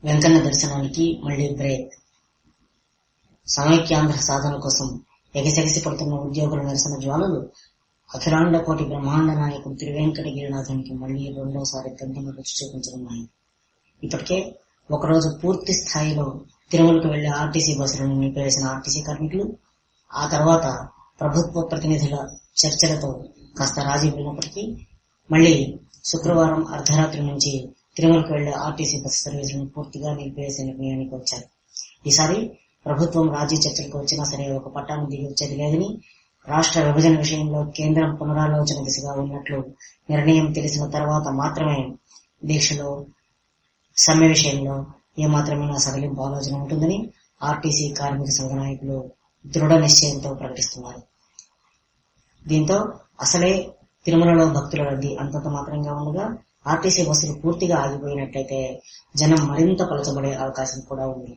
వెంకన్న దర్శనానికి మళ్లీ బ్రేక్. సమైక్యాంధ్ర సాధన కోసం ఎగసెగసి పడుతున్న ఉద్యోగుల నిరసన జ్వాలలు అఖిలాండ కోటి బ్రహ్మాండ నాయకుడు తిరువేంకటగిరినాథునికి మళ్లీ రెండోసారి గంటను రుచి చూపించనున్నాయి. ఇప్పటికే ఒకరోజు పూర్తి స్థాయిలో తిరుమలకు వెళ్లే ఆర్టీసీ బస్సులను నిలిపివేసిన ఆర్టీసీ కార్మికులు ఆ తర్వాత ప్రభుత్వ ప్రతినిధుల చర్చలతో కాస్త రాజీ పడినప్పటికీ మళ్లీ శుక్రవారం అర్ధరాత్రి నుంచి తిరుమలకు వెళ్లే ఆర్టీసీ బస్సు సర్వీసులను పూర్తిగా నిలిపివేసే నిర్ణయానికి వచ్చారు. ఈసారి ప్రభుత్వం రాజీ చర్చలకు వచ్చినా సరే ఒక పట్టాను దిగి వచ్చేది లేదని, రాష్ట్ర విభజన విషయంలో కేంద్రం పునరాలోచన దిశగా ఉన్నట్లు నిర్ణయం తెలిసిన తర్వాత మాత్రమే దీక్షలో సమ్మె విషయంలో ఏమాత్రమైనా సడలింపు ఆలోచన ఉంటుందని ఆర్టీసీ కార్మిక సంఘ నాయకులు దృఢ నిశ్చయంతో ప్రకటిస్తున్నారు. దీంతో అసలే తిరుమలలో భక్తుల రద్దీ అంతంత మాత్రంగా ఉండగా ఆర్టీసీ బస్సులు పూర్తిగా ఆగిపోయినట్లయితే జనం మరింత పలచబడే అవకాశం కూడా ఉంది.